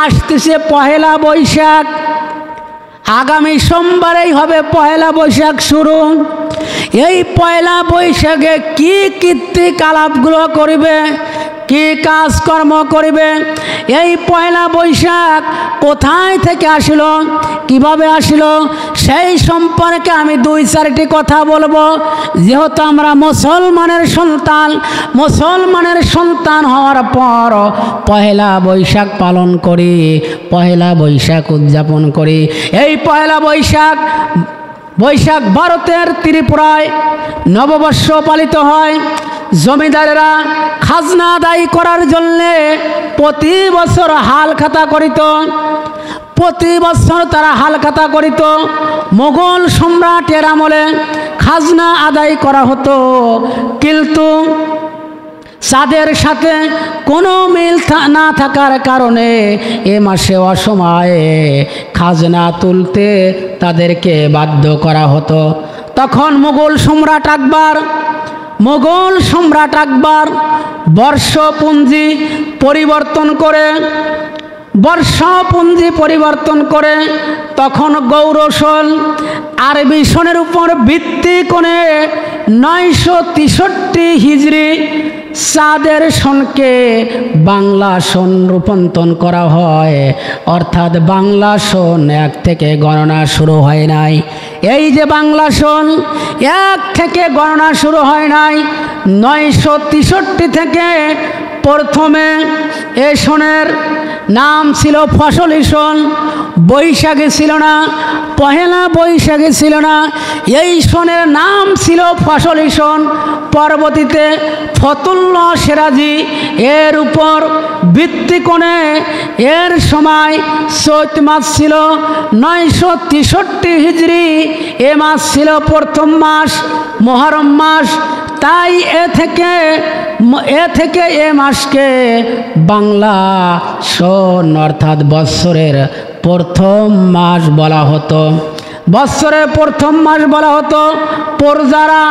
আসতেছে পহেলা বৈশাখ। আগামী সোমবারেই হবে পহেলা বৈশাখ শুরু। এই পয়লা বৈশাখে কি কীর্তিকলাপগুলো করিবে, কি কাজকর্ম করিবে, এই পয়লা বৈশাখ কোথায় থেকে আসিল, কিভাবে আসিল, সেই সম্পর্কে আমি দুই চারটি কথা বলবো। যেহেতু আমরা মুসলমানের সন্তান হওয়ার পর পয়লা বৈশাখ পালন করি, পয়লা বৈশাখ উদযাপন করি। এই পয়লা বৈশাখ ভারতের ত্রিপুরায় নববর্ষ পালিত হয়। জমিদারেরা খাজনা আদায় করার জন্যে প্রতি বছর হালখাতা করিত, প্রতি বছর তারা হালখাতা করিত। মোগল সম্রাটের আমলে খাজনা আদায় করা হতো, কিন্তু তাদের সাথে কোনো মিল না থাকার কারণে এ মাসে অসময়ে খাজনা তুলতে তাদেরকে বাধ্য করা হতো। তখন মোগল সম্রাট আকবর বর্ষপুঞ্জি পরিবর্তন করে তখন গৌরসল আরবি সনের উপর ভিত্তি করে 963 হিজরি চাঁদের সনকে বাংলা সন রূপান্তর করা হয়। অর্থাৎ বাংলা সন 1 থেকে গণনা শুরু হয় নাই। এই যে বাংলা সন 1 থেকে গণনা শুরু হয় নাই, 963 থেকে প্রথমে এ সনের নাম ছিল ফসলি সন, বৈশাখী ছিল না, পহেলা বৈশাখী ছিল না। এই সনের নাম ছিল ফসলি সন। পরবর্তীতে ফতুল্লাহ সিরাজি এর উপর ভিত্তি করে এর সময় চৈত মাস ছিল 963 হিজরি। এ মাস ছিল প্রথম মাস, মুহররম মাস। তাই এ থেকে এ মাসকে বাংলা সন অর্থাৎ বৎসরের প্রথম মাস বলা হতো। বৎসরের প্রথম মাস বলা হতো। প্রজারা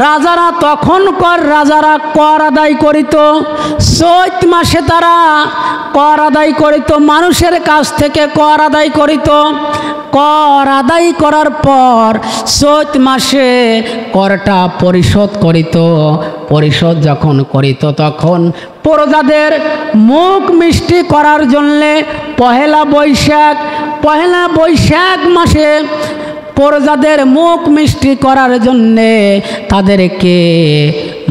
রাজারা তখনকার রাজারা কর আদায় করিত। চৈত মাসে তারা কর আদায় করিত, মানুষের কাছ থেকে কর আদায় করিত। কর আদায় করার পর চৈত মাসে করটা পরিশোধ করিত। পরিশোধ যখন করিত তখন প্রজাদের মুখ মিষ্টি করার জন্যে পহেলা বৈশাখ মাসে প্রজাদের মুখ মিষ্টি করার জন্যে তাদেরকে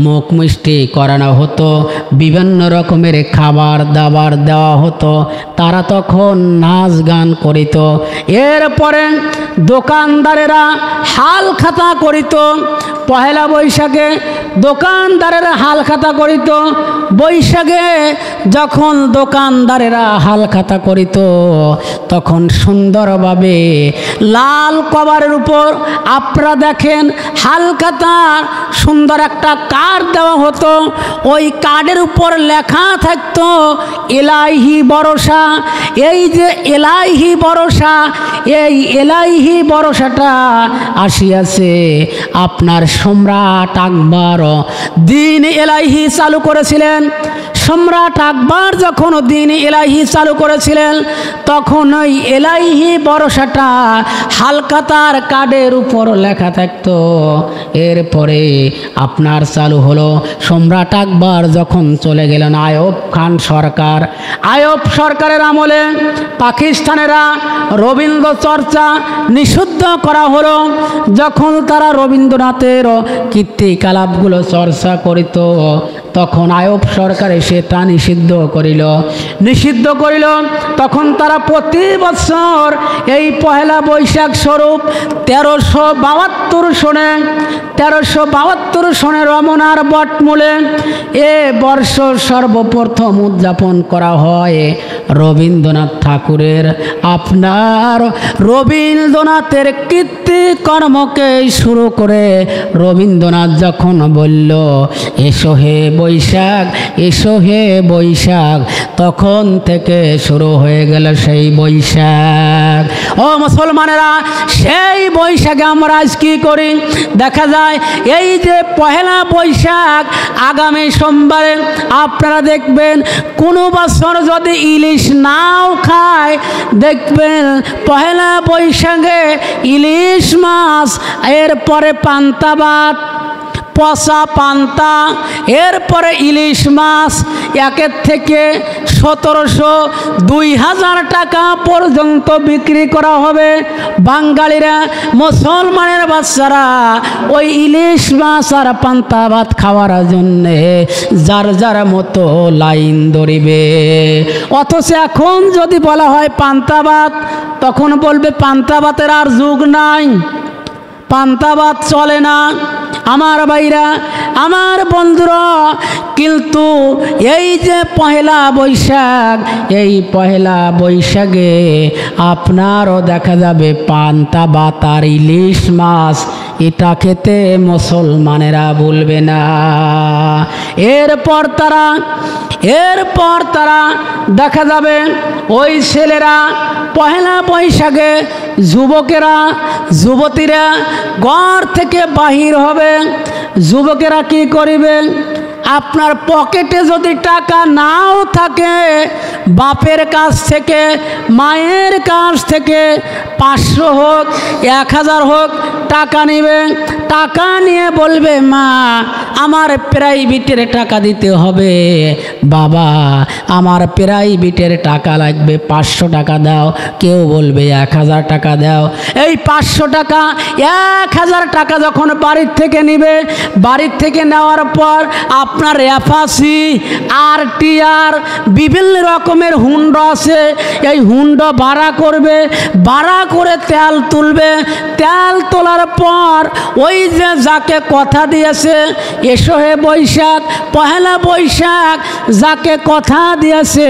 মুখ মিষ্টি করানো হতো, বিভিন্ন রকমের খাবার দাবার দেওয়া হতো। তারা তখন নাচ গান করিত। এরপরে দোকানদারেরা হাল খাতা করিত। পহেলা বৈশাখে দোকানদারেরা হাল খাতা করিত। বৈশাখে যখন দোকানদারেরা হাল খাতা করিত তখন সুন্দরভাবে লাল কভারের উপর আপনারা দেখেন হালখাতার সুন্দর একটা কার্ড দেওয়া হতো। ওই কার্ডের উপর লেখা থাকতো এলাহি ভরসা। এই যে এলাহি ভরসা, এই এলাহি ভরসাটা আসিয়াছে আপনার সম্রাট আকবর দিন এলাহি চালু করেছিলেন। সম্রাট আকবর যখন দিন এলাহি চালু করেছিলেন তখন ওই এলাহি ভরসাটা হালখাতার কার্ডের উপর লেখা থাকতো। এরপরে আপনার চালু হলো সম্রাট আকবর যখন চলে গেলেন আয়ুব খান সরকার। আয়ুব সরকারের আমলে পাকিস্তানেরা রবীন্দ্র চর্চা নিষিদ্ধ করা হলো। যখন তারা রবীন্দ্রনাথের কীর্তিকলাপগুলো চর্চা করিত তখন আয়ুব সরকার এসে তা নিষিদ্ধ করিল। তখন তারা প্রতি বছর এই পহেলা বৈশাখ স্বরূপ 1372 সনে রমনার বটমূলে এ বর্ষ সর্বপ্রথম উদযাপন করা হয়। রবীন্দ্রনাথ ঠাকুরের আপনার রবীন্দ্রনাথের কীর্তিকর্মকে শুরু করে রবীন্দ্রনাথ যখন বলল এসো হে বৈশাখ, এসো হে বৈশাখ, তখন থেকে শুরু হয়ে গেল সেই বৈশাখ। ও মুসলমানেরা, সেই বৈশাখে আমরা আজ কী করি? দেখা যায় এই যে পহেলা বৈশাখ আগামী সোমবারে আপনারা দেখবেন কোনো বছর যদি ইলিশ নাও খায়, দেখবেন পহেলা বৈশাখে ইলিশ মাছ, এরপরে পান্তা ভাত, পচা পান্তা, এরপরে ইলিশ মাছ, একের থেকে 1700-2000 টাকা পর্যন্ত বিক্রি করা হবে। বাঙালিরা, মুসলমানের বাচ্চারা ওই ইলিশ মাছ আর পান্তা ভাত খাওয়ার জন্যে যার যার মতো লাইন ধরিবে। অথচ এখন যদি বলা হয় পান্তা ভাত, তখন বলবে পান্তা ভাতের আর যুগ নাই, পান্তা ভাত চলে না। আমার ভাইরা, আমার বন্ধুরা, কিন্তু এই যে পহেলা বৈশাখ, এই পহেলা বৈশাখে আপনারও দেখা যাবে পান্তা ভাত আর ইলিশ মাছ, এটা খেতে মুসলমানেরা বলবে না। এরপর তারা দেখা যাবে ওই ছেলেরা পহেলা বৈশাখে, যুবকেরা যুবতীরা ঘর থেকে বাহির হবে। যুবকেরা কি করিবে? আপনার পকেটে যদি টাকা নাও থাকে, বাপের কাছ থেকে মায়ের কাছ থেকে 500 হোক 1000 হোক টাকা নেবে। টাকা নিয়ে বলবে, মা আমার প্রাইভেটের টাকা দিতে হবে, বাবা আমার প্রাইভেটের টাকা লাগবে, 500 টাকা দাও। কেউ বলবে 1000 টাকা দাও। এই 500 টাকা 1000 টাকা যখন বাড়ির থেকে নিবে, বাড়ির থেকে নেওয়ার পর আপনার অ্যাপাচি আর টিআর বিভিন্ন রকমের হুন্ড আছে, এই হুন্ড ভাড়া করবে, ভাড়া করে তেল তুলবে। তেল তোলার পর ওই যে যাকে কথা দিয়েছে এসো হে বৈশাখ, পহেলা বৈশাখ যাকে কথা দিয়েছে,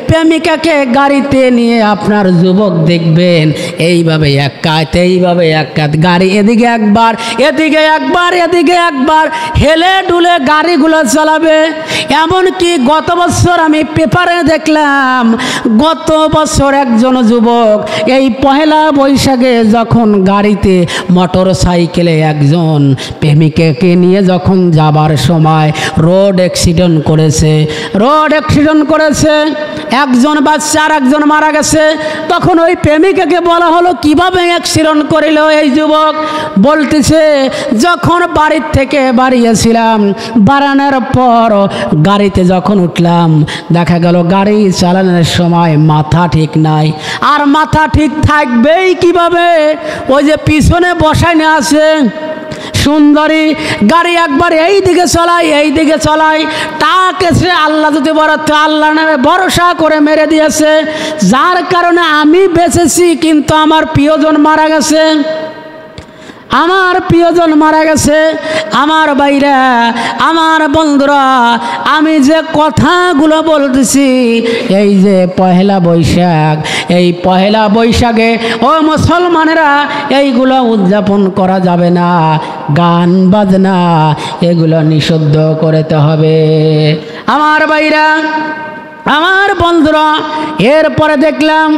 প্রেমিকাকে গাড়িতে নিয়ে আপনার যুবক দেখবেন এইভাবে এক কাত, এইভাবে এক কাত, গাড়ি এদিকে একবার এদিকে একবার এদিকে একবার হেলে ডুলে গাড়িগুলো চালাবে। এমনকি গত বছর আমি পেপারে দেখলাম, গত বছর একজন যুবক এই পহেলা বৈশাখে যখন গাড়িতে মোটর সাইকেলে একজন প্রেমিকাকে নিয়ে যখন যাবার সময় রোড অ্যাক্সিডেন্ট করেছে, একজন বাচ্চা আর একজন মারা গেছে। তখন ওই প্রেমিকাকে বলা হলো কিভাবে অ্যাক্সিডেন্ট করিল? এই যুবক বলতেছে, যখন বাড়ির থেকে বাড়িয়েছিলাম, বাড়ানোর পর গাড়িতে যখন উঠলাম, দেখা গেল গাড়ি চালানোর সময় মাথা ঠিক নাই। আর মাথা ঠিক থাকবেই কিভাবে? ওই যে পিছনে বসানো আছে সুন্দরী, গাড়ি একবার এই দিকে চলাই, টাক এসে আল্লাহ যদি বরাতে আল্লাহ নামে ভরসা করে মেরে দিয়েছে, যার কারণে আমি বেঁচেছি, কিন্তু আমার প্রিয়জন মারা গেছে। আমার ভাইরা, আমার বন্ধুরা, আমি যে কথাগুলো বলতেছি, এই যে পহেলা বৈশাখ, এই পহেলা বৈশাখে ও মুসলমানেরা এইগুলো উদযাপন করা যাবে না। গান বাজনা এগুলো নিষিদ্ধ করতে হবে। আমার ভাইরা, আমার বন্ধুরা, এরপরে দেখলাম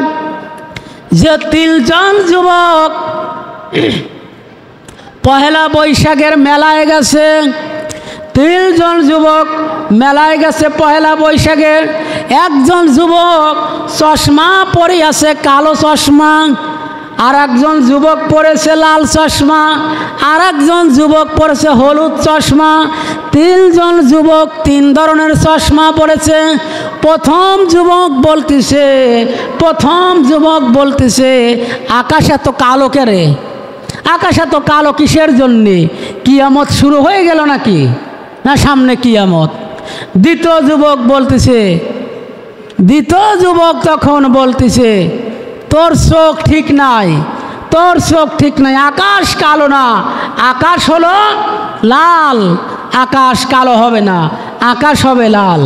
যে 3 জন যুবক পহেলা বৈশাখের মেলায় গেছে। 3 জন যুবক মেলায় গেছে পহেলা বৈশাখের। একজন যুবক চশমা পরে আছে, কালো চশমা, আর একজন যুবক পরেছে লাল চশমা, আর একজন যুবক পরেছে হলুদ চশমা। 3 জন যুবক 3 ধরনের চশমা পরেছে। প্রথম যুবক বলতেছে আকাশ এত কালো কেরে? আকাশ এত কালো কিসের জন্যে? কিয়ামত শুরু হয়ে গেল নাকি? না সামনে কিয়ামত? দ্বিতীয় যুবক তখন বলতেছে তোর চোখ ঠিক নাই, আকাশ কালো না, আকাশ হলো লাল, আকাশ কালো হবে না, আকাশ হবে লাল।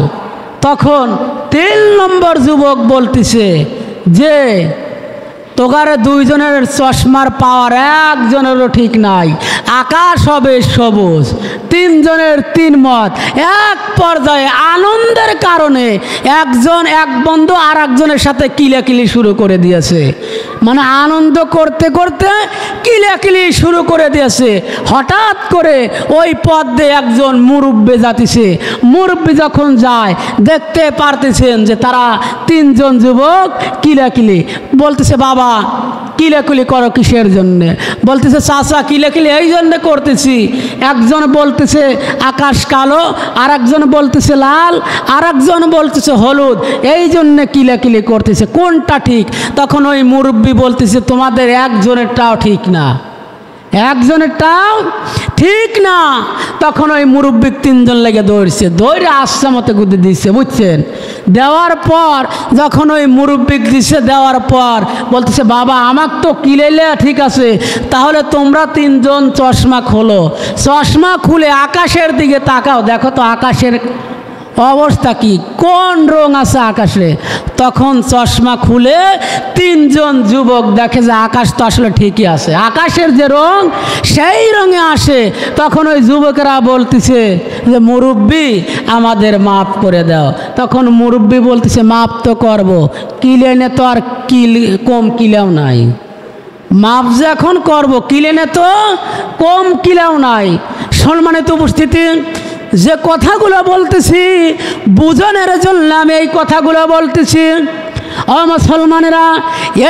তখন 3 নম্বর যুবক বলতেছে যে তোগারে দুইজনের চশমার পাওয়ার একজনেরও ঠিক নাই, আকাশ হবে সবুজ, তিনজনের তিন মত। এক পর্যায়ে আনন্দের কারণে একজন এক বন্ধু আর একজনের সাথে কিলাকিলি শুরু করে দিয়েছে, মানে আনন্দ করতে করতে কিলাকিলি শুরু করে দিয়েছে। হঠাৎ করে ওই পথ দিয়ে একজন মুরব্বি যাতিছে, মুরব্বি যখন যায় দেখতে পারতেছেন যে তারা তিনজন যুবক কিলাকিলি। বলতেছে বাবা কিলাকিলি করো কিসের জন্যে? বলতেছে চাচা কিলাকিলি এই জন্যে করতেছি, একজন বলতেছে আকাশ কালো, আর একজন বলতেছে লাল, আর একজন বলতেছে হলুদ, এই জন্যে কিলাকিলি করতেছে, কোনটা ঠিক? তখন ওই মুরব্বি বলতেছে তোমাদের একজনেরটাও ঠিক না, একজনেরটাও ঠিক না। তখন ওই মুরব্বি তিনজন লেগে দৌড়ছে, দৌড়ে আশা মতো গুঁদে দিচ্ছে, বুঝছেন? দেওয়ার পর যখন ওই মুরব্বি দিচ্ছে, দেওয়ার পর বলতেছে বাবা আমাকে তো কিলাইলে ঠিক আছে, তাহলে তোমরা তিনজন চশমা খোলো। চশমা খুলে আকাশের দিকে তাকাও, দেখো তো আকাশের অবস্থা কি, কোন রং আছে আকাশে। তখন চশমা খুলে তিনজন যুবক দেখে যে আকাশ তো আসলে ঠিকই আছে, আকাশের যে রং সেই রঙে আসে। তখন ওই যুবকেরা বলতেছে যে মুরব্বি আমাদের মাফ করে দাও। তখন মুরব্বি বলতেছে মাফ তো করবো, কিলেনে তো আর কম কিলেও নাই, মাপ যে এখন করবো, কিলেনে তো কম কিলেও নাই। সম্মানিত উপস্থিতি, যে কথাগুলো বলতেছি বুঝনের জন্য আমি এই কথাগুলো বলতেছি। ও মুসলমানেরা,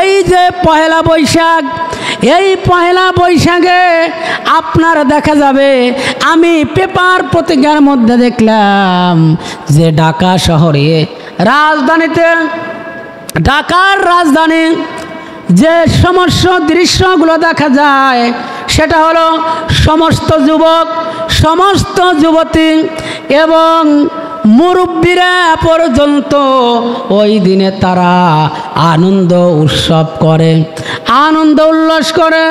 এই যে পহেলা বৈশাখ, এই পহেলা বৈশাখে আপনার দেখা যাবে, আমি পেপার পত্রিকার মধ্যে দেখলাম যে ঢাকা শহরে রাজধানীতে, ঢাকার রাজধানী যে সমস্ত দৃশ্যগুলো দেখা যায় সেটা হলো সমস্ত যুবক, সমস্ত যুবতী এবং মুরব্বীরা পর্যন্ত ওই দিনে তারা আনন্দ উৎসব করে, আনন্দ উল্লাস করে।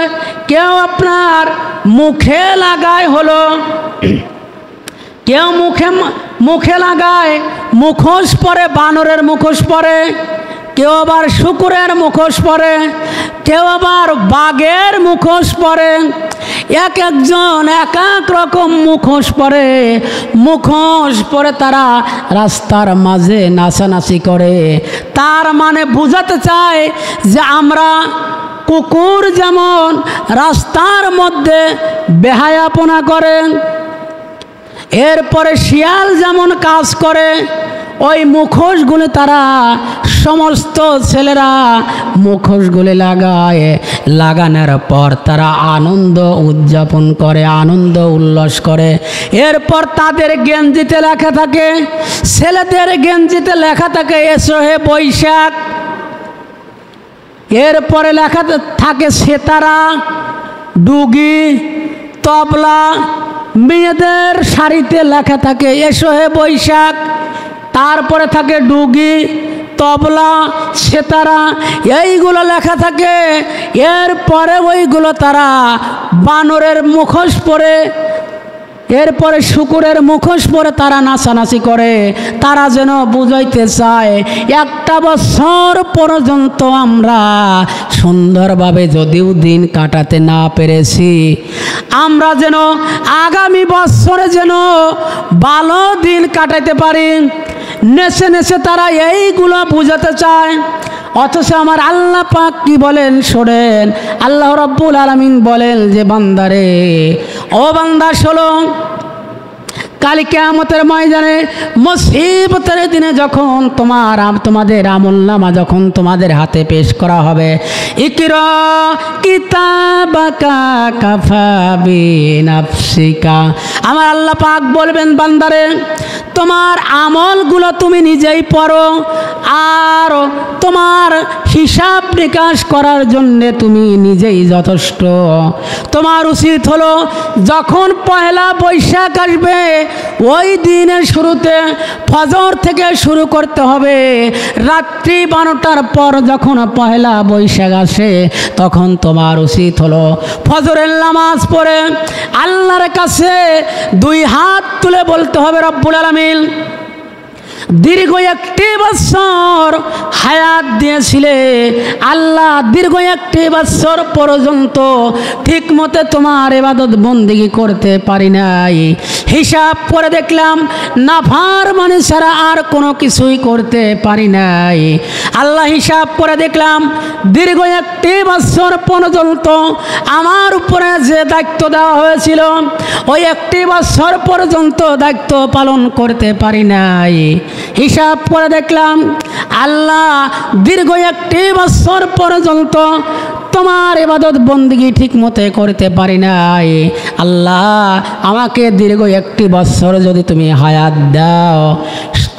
কেউ আপনার মুখে লাগায় হলো, কেউ মুখে লাগায় মুখোশ পরে, বানরের মুখোশ পরে, কেউ আবার শুকুরের মুখোশ পরে, কেউ আবার বাঘের মুখোশ পরে, এক একজন এক এক রকম মুখোশ পরে। মুখোশ পরে তারা রাস্তার মাঝে নাচানাচি করে। তার মানে বোঝাতে চায় যে আমরা কুকুর যেমন রাস্তার মধ্যে বেহায়াপনা করে, এরপরে শিয়াল যেমন কাজ করে, ওই মুখোশগুলি তারা সমস্ত ছেলেরা মুখোশগুলি লাগায়, লাগানোর পর তারা আনন্দ উদযাপন করে, আনন্দ উল্লাস করে। এরপর তাদের গেঞ্জিতে লেখা থাকে, ছেলেদের গেঞ্জিতে লেখা থাকে এসো হে বৈশাখ। এরপরে লেখা থাকে সেতারা, ডুগি, তবলা। মেয়েদের শাড়িতে লেখা থাকে এসো হে বৈশাখ। তারপরে থাকে ডুগি, তবলা, সেতারা, এইগুলো লেখা থাকে। এরপরে ওইগুলো তারা বানরের মুখোশ পরে, এরপরে শুকুরের মুখোশ পরে তারা নাচানাচি করে। তারা যেন বুঝাইতে চায় একটা বছর পর্যন্ত আমরা সুন্দরভাবে যদিও দিন কাটাতে না পেরেছি, আমরা যেন আগামী বছরে যেন ভালো দিন কাটাতে পারি। নেচে নেচে তারা এইগুলো বুঝাতে চায়। অথচ আমার আল্লাহ পাক কি বলেন শোনেন, আল্লাহ রাব্বুল আলামিন বলেন যে বান্দারে, ও বান্দা শোনো, কাল কিয়ামতের ময়দানে মুসিবতের দিনে যখন তোমাদের আমলনামা যখন তোমাদের হাতে পেশ করা হবে, ইকরা কিতাবাকা কাফা বিনাফসিকা, আমার আল্লাহ পাক বলবেন বান্দারে তোমার আমলগুলো তুমি নিজেই পড়ো, আর তোমার হিসাব নিকাশ করার জন্যে তুমি নিজেই যথেষ্ট। তোমার উচিত হলো যখন পহেলা বৈশাখ আসবে ওই দিনের শুরুতে ফজর থেকে শুরু করতে হবে। রাত্রি 12টার পর যখন পহেলা বৈশাখ আসে তখন তোমার উচিত হলো ফজরের নামাজ পড়ে আল্লাহর কাছে 2 হাত তুলে বলতে হবে রব্বুল আলামিন, দীর্ঘ 1টি বছর হায়াত দিয়েছিলে, আল্লাহ দীর্ঘ 1টি বছর পর্যন্ত ঠিক মতো তোমার ইবাদত বন্দেগী করতে পারি নাই। হিসাব করে দেখলাম নাফরমানি ছাড়া আর কোনো কিছুই করতে পারি নাই। আল্লাহ হিসাব করে দেখলাম দীর্ঘ 1টি বছর পর্যন্ত আমার উপরে যে দায়িত্ব দেওয়া হয়েছিল ওই 1টি বছর পর্যন্ত দায়িত্ব পালন করতে পারি নাই। হিসাব করে দেখলাম আল্লাহ দীর্ঘ 1টি বছর পর্যন্ত তোমার ইবাদত বন্দেগী ঠিক মতো করতে পারি নাই। আল্লাহ আমাকে দীর্ঘ 1টি বছর যদি তুমি হায়াত দাও,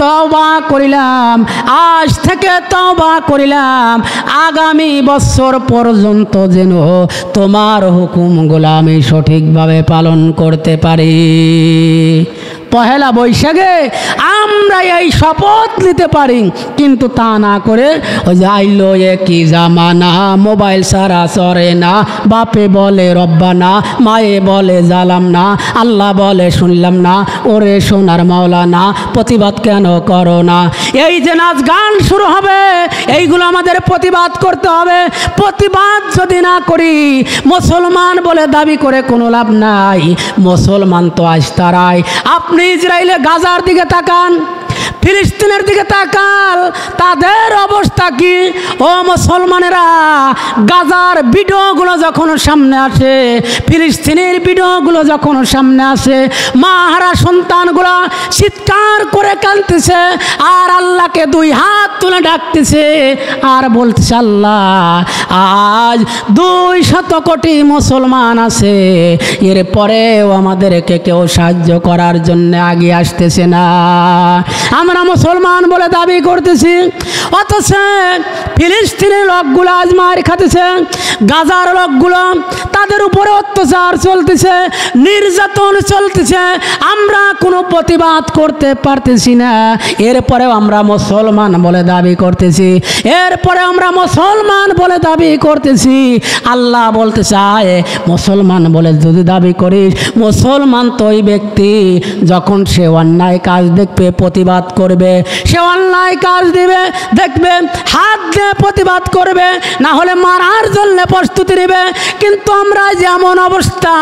তওবা করিলাম, আজ থেকে তওবা করিলাম আগামী বছর পর্যন্ত যেন তোমার হুকুমগুলো আমি সঠিকভাবে পালন করতে পারি। পহেলা বৈশাখে আমরা এই শপথ নিতে পারি, কিন্তু তা না করে ওই যে আইলো কি জামানা, মোবাইল সারা চরে না, বাপে বলে রব্বানা, মায়ে বলে জালাম না, আল্লাহ বলে শুনলাম না, ওরে সোনার মাওলানা প্রতিবাদ কেন করো না। এই যে নাচ গান শুরু হবে এইগুলো আমাদের প্রতিবাদ করতে হবে। প্রতিবাদ যদি না করি মুসলমান বলে দাবি করে কোনো লাভ নাই। মুসলমান তো আজ তারাই। আপনি ইসরায়েলে গাজার দিকে তাকান, ফিলিস্তিনের দিকে তাকাল, তাদের অবস্থা কি? ও মুসলমানেরা, গাজার ভিডিওগুলো যখন সামনে আসে, ফিলিস্তিনের ভিডিওগুলো যখন সামনে আসে, মা হারা সন্তানগুলো চিৎকার করে কাঁদতেছে আর আল্লাহকে 2 হাত তুলে ডাকতেছে আর বলতেছে আল্লাহ আজ 200 কোটি মুসলমান আছে, এরপরেও আমাদেরকে কেউ সাহায্য করার জন্য আগে আসতেছে না। আমরা মুসলমান বলে দাবি করতেছি, অথচ ফিলিস্তিনের লোকগুলো আজ মার খাতেছে, গাজার লোকগুলো তাদের উপরে অত্যাচার চলতেছে, নির্যাতন চলতেছে, আমরা কোনো প্রতিবাদ করতে পারতেছি না। এরপরেও আমরা মুসলমান বলে দাবি করতেছি, এরপরে আমরা মুসলমান বলে দাবি করতেছি। আল্লাহ বলতে চায় মুসলমান বলে যদি দাবি করিস, মুসলমান তো ওই ব্যক্তি যখন সে অন্যায় কাজ দেখবে প্রতিবাদ করবে, সে অন্যায় কাজ দিবে দেখবে হাত দিয়ে প্রতিবাদ করবে, না হলে মারার জন্য প্রস্তুতি নেবে। কিন্তু আমরা যেমন অবস্থা,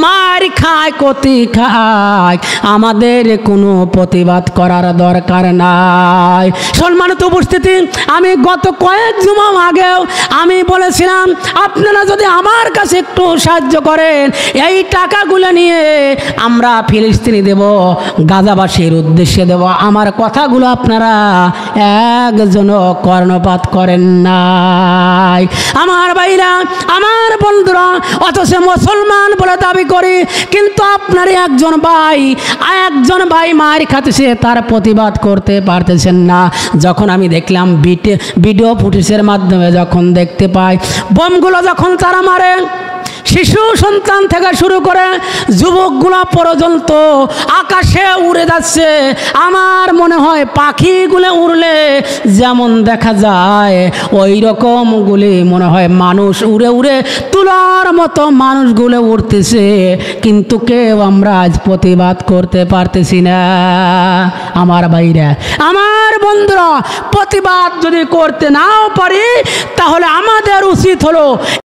মার খায় ক্ষতি খায়, আমাদের কোনো প্রতিবাদ করার দরকার নাই। সম্মানিত উপস্থিতি, আমি গত কয়েক জুমা আগেও আমি বলেছিলাম আপনারা যদি আমার কাছে একটু সাহায্য করেন, এই টাকাগুলো নিয়ে আমরা ফিলিস্তিনি দেব, গাজাবাসীর উদ্দেশ্যে দেব। আমার কথাগুলো আপনারা একজনও কর্ণপাত করেন নাই। আমার ভাইরা, আমার বন্ধুরা, অথচ মুসলমান বলে দাবি করি, কিন্তু আপনার একজন ভাই মার খাতেছে, তার প্রতিবাদ করতে পারতেছেন না। যখন আমি দেখলাম ভিডিও ফুটেজের মাধ্যমে যখন দেখতে পাই বোমগুলো যখন তারা মারে, শিশু সন্তান থেকে শুরু করে যুবকগুলো পর্যন্ত আকাশে উড়ে যাচ্ছে। আমার মনে হয় পাখিগুলো উড়লে যেমন দেখা যায় ওই রকম গুলি মনে হয় মানুষ উড়ে উড়ে তুলার মতো মানুষগুলো উড়তেছে, কিন্তু কেউ আমরা আজ প্রতিবাদ করতে পারতেছি না। আমার ভাইরা, আমার বন্ধুরা, প্রতিবাদ যদি করতে নাও পারি তাহলে আমাদের উচিত হলো